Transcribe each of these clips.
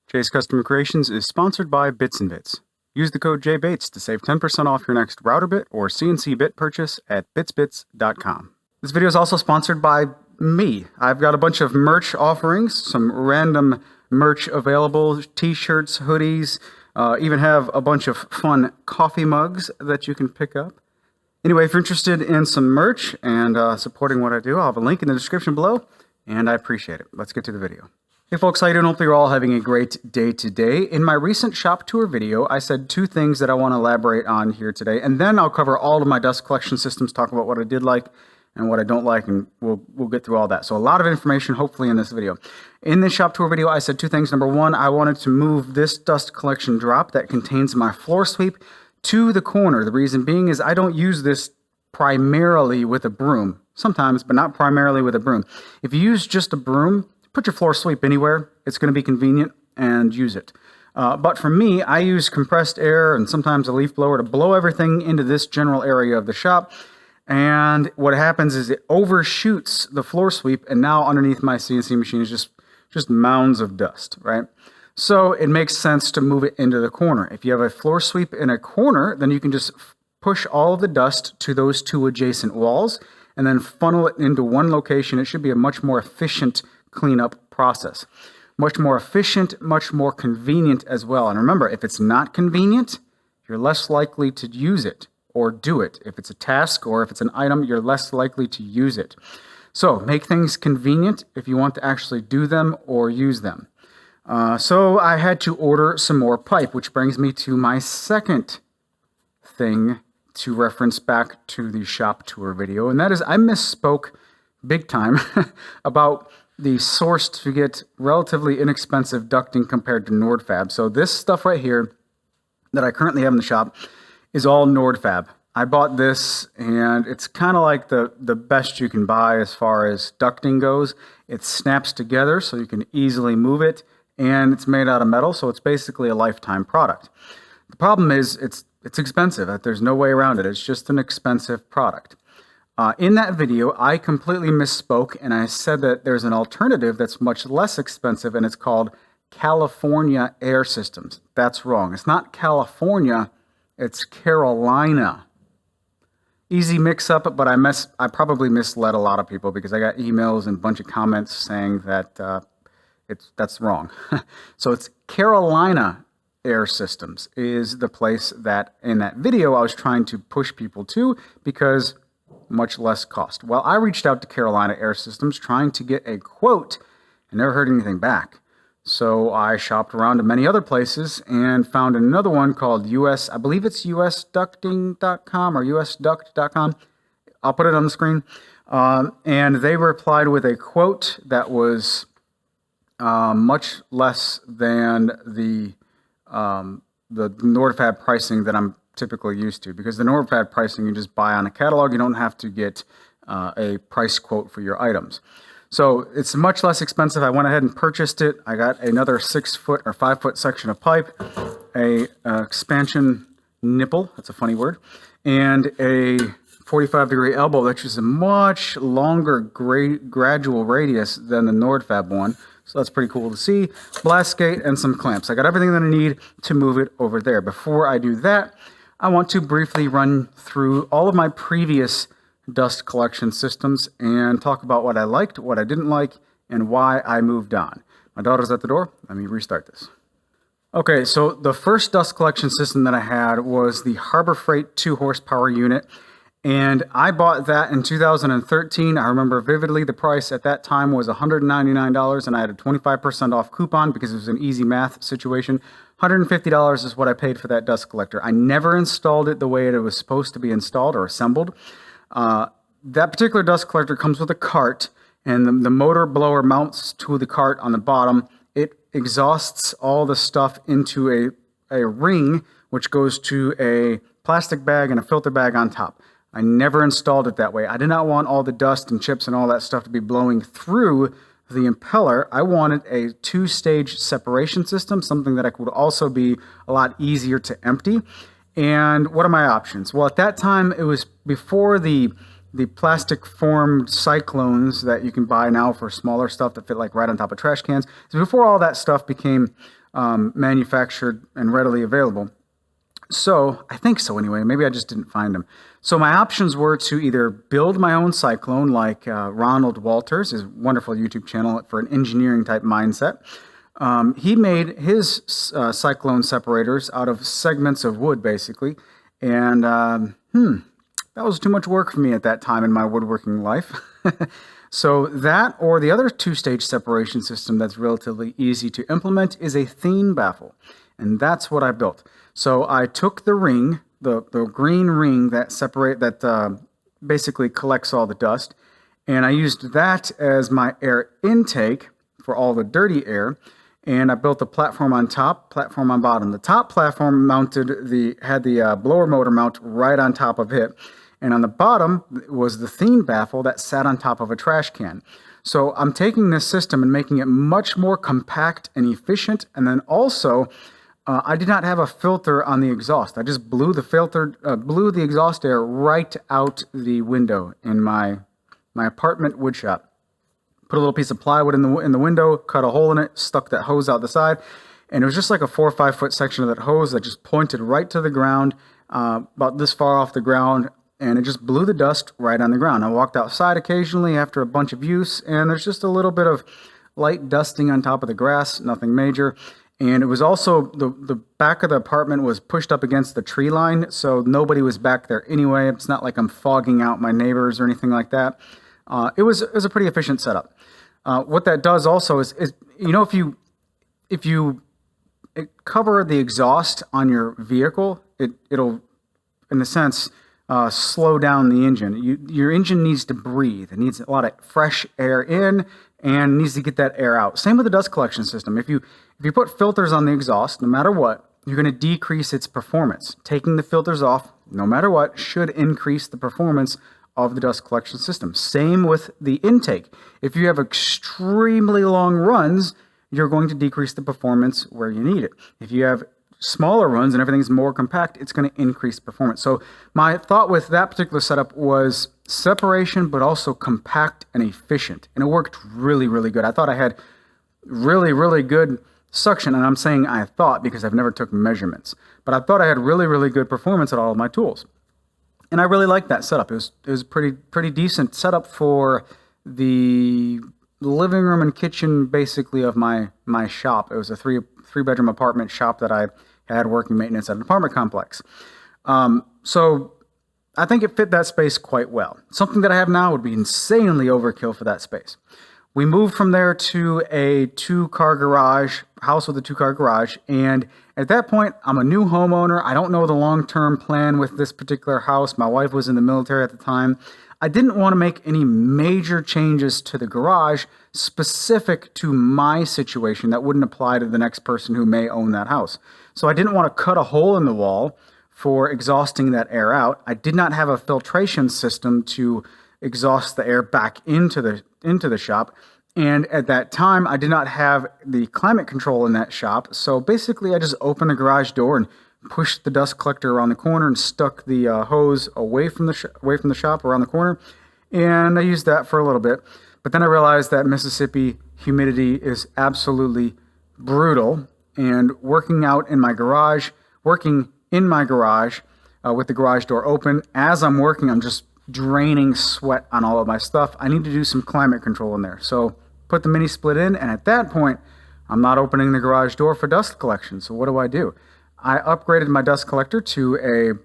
Jay's Custom Creations is sponsored by Bits and Bits. Use the code JBates to save 10% off your next router bit or CNC bit purchase at bitsbits.com. This video is also sponsored by me. I've got a bunch of merch offerings, some random merch available, t-shirts, hoodies, even have a bunch of fun coffee mugs that you can pick up. Anyway, if you're interested in some merch and supporting what I do, I'll have a link in the description below, and I appreciate it. Let's get to the video. Hey folks, how you doing? Hope you're all having a great day today. In my recent shop tour video, I said two things that I want to elaborate on here today, and then I'll cover all of my dust collection systems, talk about what I did like and what I don't like, and we'll get through all that. So a lot of information, hopefully, in this video. In this shop tour video, I said two things. Number one, I wanted to move this dust collection drop that contains my floor sweep to the corner. The reason being is I don't use this primarily with a broom. Sometimes, but not primarily with a broom. If you use just a broom, put your floor sweep anywhere. It's going to be convenient, and use it. But for me, I use compressed air and sometimes a leaf blower to blow everything into this general area of the shop. And what happens is it overshoots the floor sweep, and now underneath my CNC machine is just mounds of dust, right? So it makes sense to move it into the corner. If you have a floor sweep in a corner, then you can just push all of the dust to those two adjacent walls and then funnel it into one location. It should be a much more efficient cleanup process. Much more efficient, much more convenient as well. And remember, if it's not convenient, you're less likely to use it or do it. If it's a task or if it's an item, you're less likely to use it. So make things convenient if you want to actually do them or use them. So I had to order some more pipe, which brings me to my second thing to reference back to the shop tour video, and that is I misspoke big time about the source to get relatively inexpensive ducting compared to NordFab. So this stuff right here that I currently have in the shop is all NordFab. I bought this, and it's kind of like the best you can buy as far as ducting goes. It snaps together so you can easily move it, and it's made out of metal, so it's basically a lifetime product. The problem is it's expensive. There's no way around it. It's just an expensive product. In that video, I completely misspoke, and I said that there's an alternative that's much less expensive, and it's called California Air Systems. That's wrong. It's not California, it's Carolina. Easy mix-up, but I probably misled a lot of people because I got emails and a bunch of comments saying that that's wrong. So it's Carolina Air Systems is the place that in that video I was trying to push people to because much less cost. Well, I reached out to Carolina Air Systems trying to get a quote and never heard anything back. So I shopped around to many other places and found another one called I believe it's usducting.com or usduct.com. I'll put it on the screen. And they replied with a quote that was much less than the NordFab pricing that I'm typically used to, because the NordFab pricing you just buy on a catalog. You don't have to get a price quote for your items. So it's much less expensive. I went ahead and purchased it. I got another 6-foot or 5-foot section of pipe, a expansion nipple, that's a funny word, and a 45-degree elbow, which is a much longer gradual radius than the NordFab one. So that's pretty cool to see. Blast gate and some clamps. I got everything that I need to move it over there. Before I do that, I want to briefly run through all of my previous dust collection systems and talk about what I liked, what I didn't like, and why I moved on. My daughter's at the door. Let me restart this. Okay, so the first dust collection system that I had was the Harbor Freight 2-horsepower unit, and I bought that in 2013. I remember vividly the price at that time was $199, and I had a 25% off coupon because it was an easy math situation. $150 is what I paid for that dust collector. I never installed it the way it was supposed to be installed or assembled. That particular dust collector comes with a cart, and the motor blower mounts to the cart on the bottom. It exhausts all the stuff into a ring, which goes to a plastic bag and a filter bag on top. I never installed it that way. I did not want all the dust and chips and all that stuff to be blowing through the impeller. I wanted a 2-stage separation system, something that would also be a lot easier to empty. And what are my options? Well, at that time, it was before the plastic formed cyclones that you can buy now for smaller stuff that fit like right on top of trash cans. So before all that stuff became manufactured and readily available. So, I think so anyway, maybe I just didn't find them. So my options were to either build my own cyclone like Ronald Walters, his wonderful YouTube channel for an engineering type mindset. He made his cyclone separators out of segments of wood basically. And that was too much work for me at that time in my woodworking life. So that or the other two-stage separation system that's relatively easy to implement is a Thien baffle. And that's what I built. So I took the ring, the green ring that basically collects all the dust, and I used that as my air intake for all the dirty air. And I built a platform on top, platform on bottom. The top platform had the blower motor mount right on top of it. And on the bottom was the Thien baffle that sat on top of a trash can. So I'm taking this system and making it much more compact and efficient. And then also, I did not have a filter on the exhaust. I just blew the exhaust air right out the window in my apartment wood shop. Put a little piece of plywood in the window, cut a hole in it, stuck that hose out the side, and it was just like a 4 or 5 foot section of that hose that just pointed right to the ground, about this far off the ground, and it just blew the dust right on the ground. I walked outside occasionally after a bunch of use, and there's just a little bit of light dusting on top of the grass, nothing major. And it was also, the back of the apartment was pushed up against the tree line, so nobody was back there anyway. It's not like I'm fogging out my neighbors or anything like that. It was a pretty efficient setup. What that does also is if you cover the exhaust on your vehicle, it'll, in a sense, slow down the engine. Your engine needs to breathe. It needs a lot of fresh air in and needs to get that air out. Same with the dust collection system. If you put filters on the exhaust, no matter what, you're going to decrease its performance. Taking the filters off, no matter what, should increase the performance of the dust collection system. Same with the intake. If you have extremely long runs, you're going to decrease the performance where you need it. If you have smaller runs and everything's more compact, it's going to increase performance. So my thought with that particular setup was separation, but also compact and efficient. And it worked really, really good. I thought I had really, really good suction. And I'm saying I thought because I've never took measurements. But I thought I had really, really good performance at all of my tools. And I really liked that setup. It was pretty decent setup for the living room and kitchen basically of my shop. It was a three bedroom apartment shop that I had working maintenance at an apartment complex. So I think it fit that space quite well. Something that I have now would be insanely overkill for that space. We moved from there to a 2-car garage, house with a 2-car garage, and at that point, I'm a new homeowner. I don't know the long-term plan with this particular house. My wife was in the military at the time. I didn't want to make any major changes to the garage specific to my situation that wouldn't apply to the next person who may own that house. So I didn't want to cut a hole in the wall for exhausting that air out. I did not have a filtration system to exhaust the air back into the shop. And at that time, I did not have the climate control in that shop. So basically, I just opened the garage door and pushed the dust collector around the corner and stuck the hose away from the shop around the corner. And I used that for a little bit. But then I realized that Mississippi humidity is absolutely brutal. And working in my garage with the garage door open, as I'm working, I'm just draining sweat on all of my stuff. I need to do some climate control in there. So put the mini split in, and at that point, I'm not opening the garage door for dust collection. So what do? I upgraded my dust collector to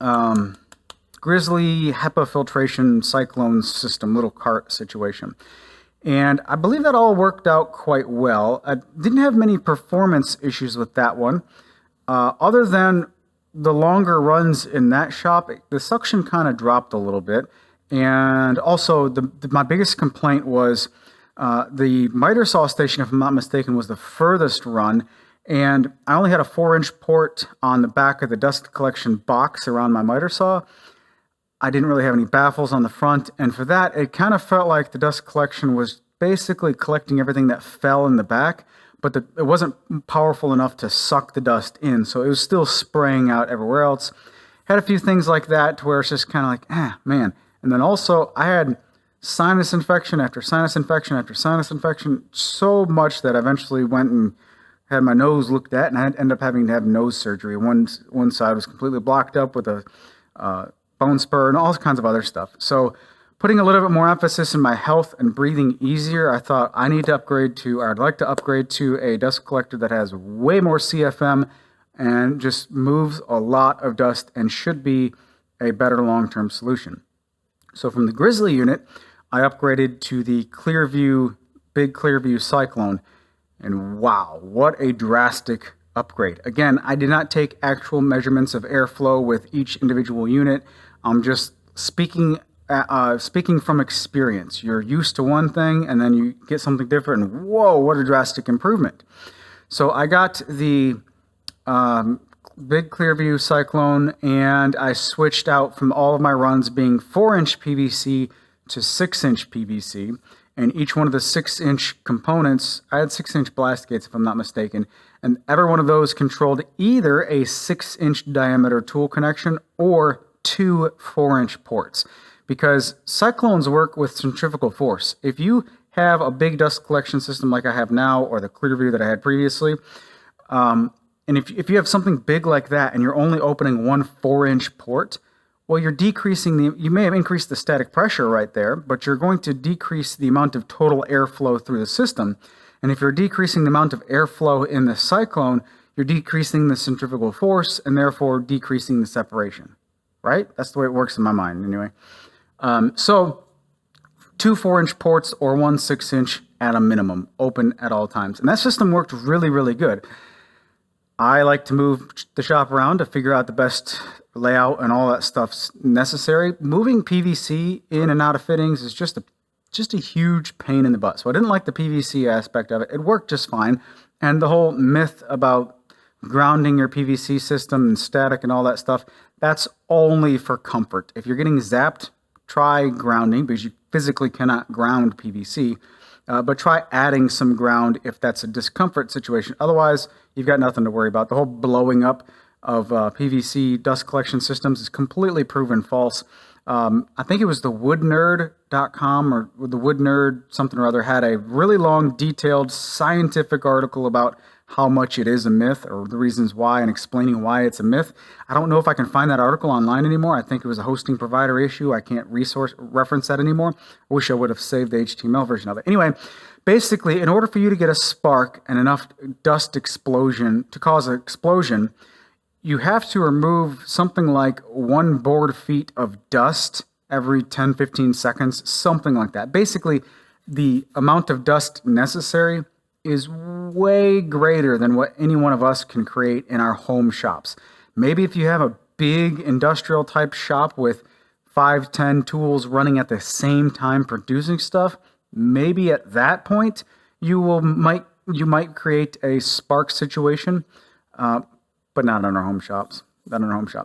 a Grizzly HEPA filtration cyclone system, little cart situation. And I believe that all worked out quite well. I didn't have many performance issues with that one. Other than the longer runs in that shop, the suction kind of dropped a little bit. And also, my biggest complaint was the miter saw station, if I'm not mistaken, was the furthest run. And I only had a 4-inch port on the back of the dust collection box around my miter saw. I didn't really have any baffles on the front. And for that, it kind of felt like the dust collection was basically collecting everything that fell in the back, but it wasn't powerful enough to suck the dust in. So it was still spraying out everywhere else. Had a few things like that to where it's just kind of like, man. And then also I had sinus infection after sinus infection after sinus infection, so much that I eventually went and had my nose looked at, and I ended up having to have nose surgery. One side was completely blocked up with a bone spur and all kinds of other stuff. So putting a little bit more emphasis in my health and breathing easier, I thought I'd like to upgrade to a dust collector that has way more CFM and just moves a lot of dust and should be a better long-term solution. So from the Grizzly unit, I upgraded to the big Clearview Cyclone, and wow, what a drastic upgrade. Again, I did not take actual measurements of airflow with each individual unit. I'm just speaking from experience. You're used to one thing, and then you get something different, and whoa, what a drastic improvement. So I got the big Clearview Cyclone, and I switched out from all of my runs being 4-inch PVC to 6-inch PVC. And each one of the 6-inch components, I had 6-inch blast gates if I'm not mistaken, and every one of those controlled either a 6-inch diameter tool connection or 2 4-inch ports. Because cyclones work with centrifugal force. If you have a big dust collection system like I have now, or the Clearview that I had previously, and if you have something big like that and you're only opening one 4-inch port, well, you're decreasing you may have increased the static pressure right there, but you're going to decrease the amount of total airflow through the system. And if you're decreasing the amount of airflow in the cyclone, you're decreasing the centrifugal force and therefore decreasing the separation, right? That's the way it works in my mind anyway. So 2 4-inch ports or 1 6-inch at a minimum, open at all times. And that system worked really, really good. I like to move the shop around to figure out the best layout and all that stuff's necessary. Moving PVC in and out of fittings is just a huge pain in the butt. So I didn't like the PVC aspect of it. It worked just fine. And the whole myth about grounding your PVC system and static and all that stuff, that's only for comfort. If you're getting zapped, try grounding, because you physically cannot ground PVC. But try adding some ground if that's a discomfort situation. Otherwise, you've got nothing to worry about. The whole blowing up of PVC dust collection systems is completely proven false. I think it was the woodnerd.com or the woodnerd something or other had a really long, detailed scientific article about how much it is a myth or the reasons why and explaining why it's a myth. I don't know if I can find that article online anymore. I think it was a hosting provider issue. I can't reference that anymore. I wish I would have saved the HTML version of it. Anyway, basically, in order for you to get a spark and enough dust explosion to cause an explosion, you have to remove something like 1 board feet of dust every 10-15 seconds, something like that. Basically, the amount of dust necessary is way greater than what any one of us can create in our home shops. Maybe if you have a big industrial type shop with 5-10 tools running at the same time producing stuff, maybe at that point you might create a spark situation, but not in our home shops.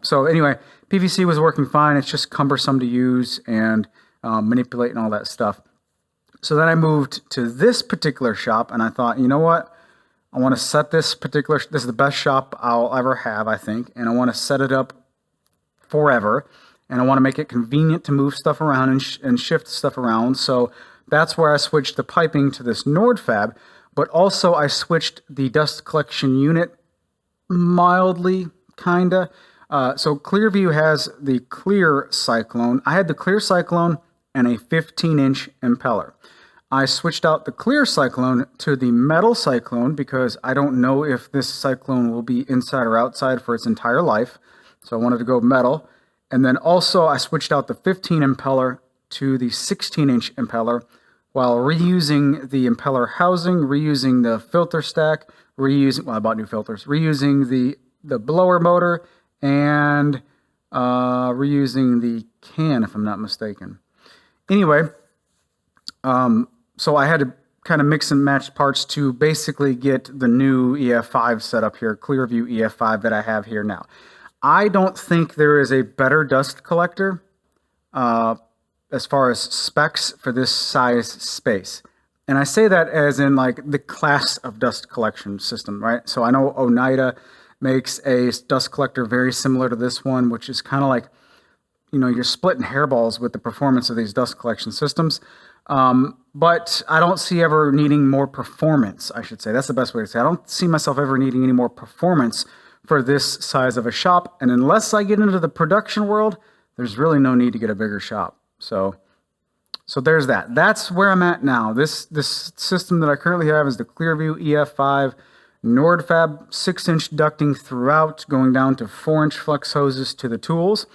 So anyway, PVC was working fine. It's just cumbersome to use and manipulate and all that stuff. So then I moved to this particular shop, and I thought, you know what? I want to set this is the best shop I'll ever have, I think, and I want to set it up forever, and I want to make it convenient to move stuff around and shift stuff around. So that's where I switched the piping to this Nordfab, but also I switched the dust collection unit mildly, kinda. So Clearview has the Clear Cyclone. I had the Clear Cyclone and a 15-inch impeller. I switched out the Clear Cyclone to the Metal Cyclone because I don't know if this Cyclone will be inside or outside for its entire life. So I wanted to go metal. And then also I switched out the 15 impeller to the 16-inch impeller while reusing the impeller housing, reusing the filter stack, I bought new filters, reusing the blower motor, and reusing the can, if I'm not mistaken. Anyway, so I had to kind of mix and match parts to basically get the new EF5 set up here, Clearview EF5 that I have here now. I don't think there is a better dust collector as far as specs for this size space. And I say that as in like the class of dust collection system, right? So I know Oneida makes a dust collector very similar to this one, which is kind of like, you know, you're splitting hairballs with the performance of these dust collection systems. But I don't see ever needing more performance, I should say. That's the best way to say it. I don't see myself ever needing any more performance for this size of a shop. And unless I get into the production world, there's really no need to get a bigger shop. So there's that. That's where I'm at now. This system that I currently have is the Clearview EF5 NordFab 6-inch ducting throughout, going down to 4-inch flex hoses to the tools.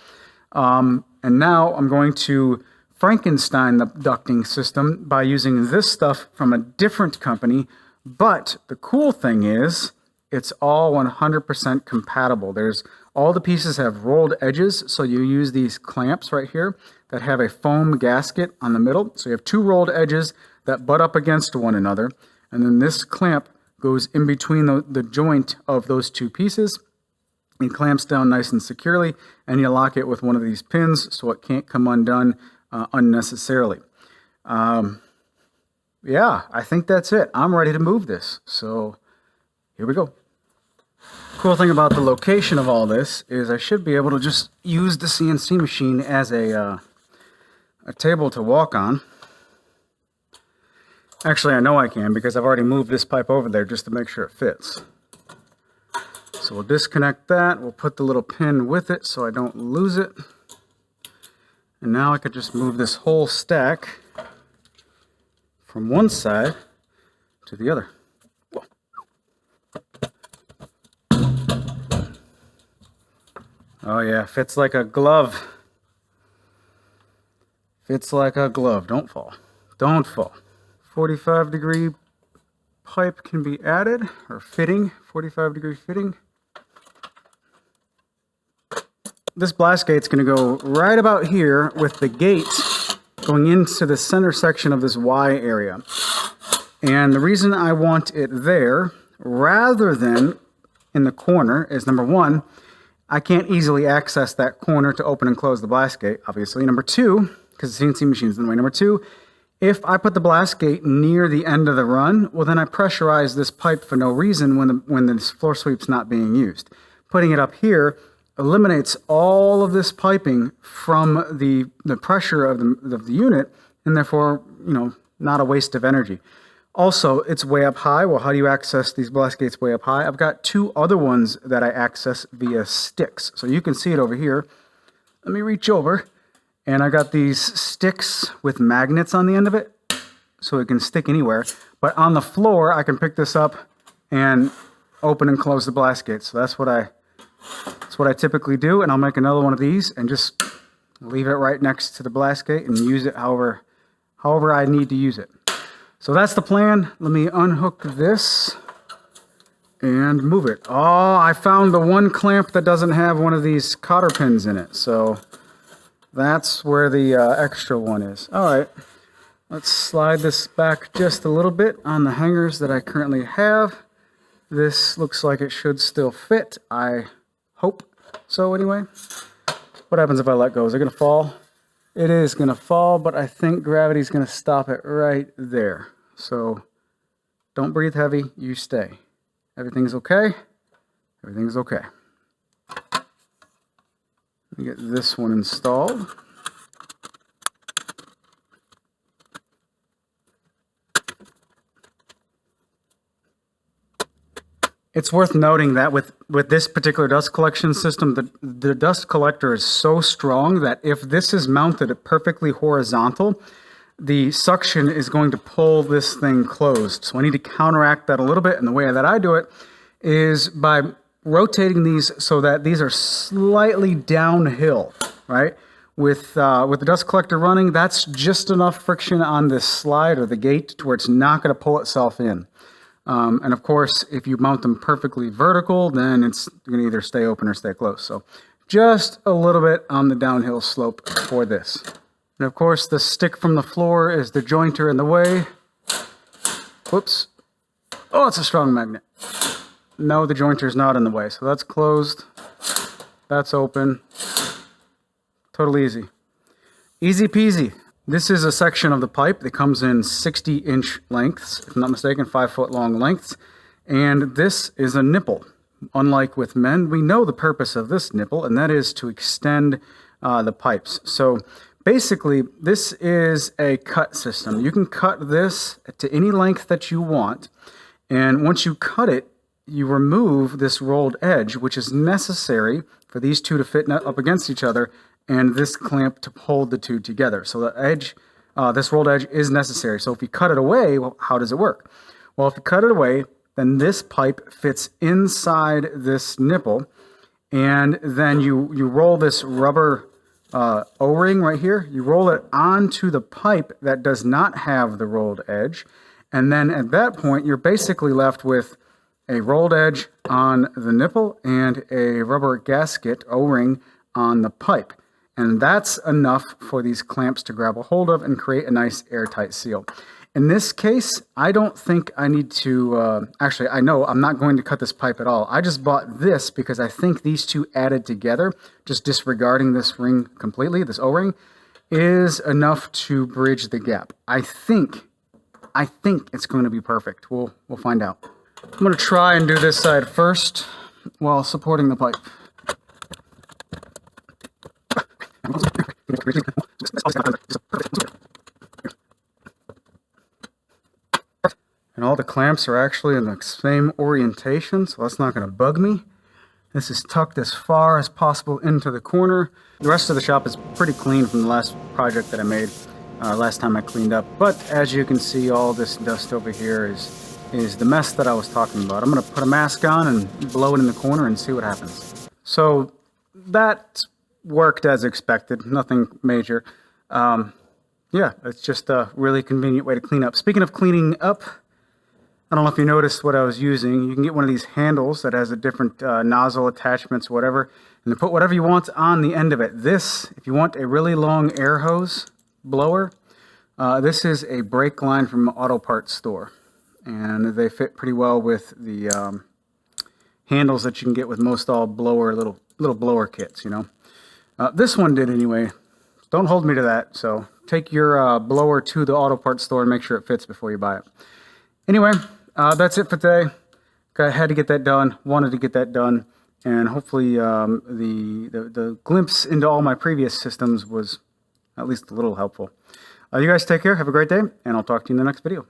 And now I'm going to Frankenstein the ducting system by using this stuff from a different company. But the cool thing is it's all 100% compatible. All the pieces have rolled edges, so you use these clamps right here that have a foam gasket on the middle. So you have two rolled edges that butt up against one another, and then this clamp goes in between the joint of those two pieces. It clamps down nice and securely, and you lock it with one of these pins so it can't come undone unnecessarily. Yeah, I think that's it. I'm ready to move this. So here we go. Cool thing about the location of all this is I should be able to just use the CNC machine as a table to walk on. Actually, I know I can because I've already moved this pipe over there just to make sure it fits. So we'll disconnect that. We'll put the little pin with it so I don't lose it. And now I could just move this whole stack from one side to the other. Oh yeah, fits like a glove. Fits like a glove. Don't fall. Don't fall. 45-degree pipe can be added, or fitting, 45-degree fitting. This blast gate's going to go right about here with the gate going into the center section of this Y area. And the reason I want it there rather than in the corner is, number one, I can't easily access that corner to open and close the blast gate, obviously. Number two, because the CNC machine's in the way. Number two, if I put the blast gate near the end of the run, well, then I pressurize this pipe for no reason when the floor sweep's not being used. Putting it up here eliminates all of this piping from the pressure of the unit, and therefore, not a waste of energy. Also, it's way up high. Well, how do you access these blast gates way up high? I've got two other ones that I access via sticks. So you can see it over here. Let me reach over. And I got these sticks with magnets on the end of it, so it can stick anywhere. But on the floor, I can pick this up and open and close the blast gate. So that's what I typically do. And I'll make another one of these and just leave it right next to the blast gate and use it however I need to use it. So that's the plan. Let me unhook this and move it. Oh, I found the one clamp that doesn't have one of these cotter pins in it. So that's where the extra one is. All right, let's slide this back just a little bit on the hangers that I currently have. This looks like it should still fit. I hope so anyway. What happens if I let go? Is it going to fall? It is going to fall, but I think gravity's going to stop it right there. So don't breathe heavy. You stay. Everything's okay. Everything's okay. Let me get this one installed. It's worth noting that with this particular dust collection system, the dust collector is so strong that if this is mounted perfectly horizontal, the suction is going to pull this thing closed. So I need to counteract that a little bit, and the way that I do it is by rotating these so that these are slightly downhill, right? With the dust collector running, that's just enough friction on this slide or the gate to where it's not going to pull itself in. And of course, if you mount them perfectly vertical, then it's going to either stay open or stay closed. So just a little bit on the downhill slope for this. And of course, the stick from the floor is the jointer in the way. Whoops. Oh, it's a strong magnet. No, the jointer is not in the way. So that's closed. That's open. Totally easy. Easy peasy. This is a section of the pipe that comes in 60-inch lengths, if I'm not mistaken, 5-foot-long lengths. And this is a nipple. Unlike with men, we know the purpose of this nipple, and that is to extend the pipes. So Basically, this is a cut system. You can cut this to any length that you want, and once you cut it, you remove this rolled edge, which is necessary for these two to fit up against each other and this clamp to hold the two together. So the edge, this rolled edge is necessary. So if you cut it away, well, how does it work? Well, if you cut it away, then this pipe fits inside this nipple, and then you roll this rubber O-ring right here. You roll it onto the pipe that does not have the rolled edge, and then at that point, you're basically left with a rolled edge on the nipple and a rubber gasket O-ring on the pipe. And that's enough for these clamps to grab a hold of and create a nice airtight seal. In this case, I don't think I need to, actually, I know I'm not going to cut this pipe at all. I just bought this because I think these two added together, just disregarding this ring completely, this O-ring, is enough to bridge the gap. I think it's going to be perfect. We'll find out. I'm going to try and do this side first while supporting the pipe. And all the clamps are actually in the same orientation, so that's not going to bug me. This is tucked as far as possible into the corner. The rest of the shop is pretty clean from the last project that I made, last time I cleaned up. But as you can see, all this dust over here is the mess that I was talking about. I'm going to put a mask on and blow it in the corner and see what happens. So that worked as expected, nothing major. Yeah, it's just a really convenient way to clean up. Speaking of cleaning up, I don't know if you noticed what I was using. You can get one of these handles that has a different nozzle attachments, whatever, and put whatever you want on the end of it. This, if you want a really long air hose blower, this is a brake line from an auto parts store. And they fit pretty well with the handles that you can get with most all blower, little blower kits, you know. This one did anyway. Don't hold me to that. So take your blower to the auto parts store and make sure it fits before you buy it. Anyway, that's it for today. I had to get that done, wanted to get that done, and hopefully the glimpse into all my previous systems was at least a little helpful. You guys take care, have a great day, and I'll talk to you in the next video.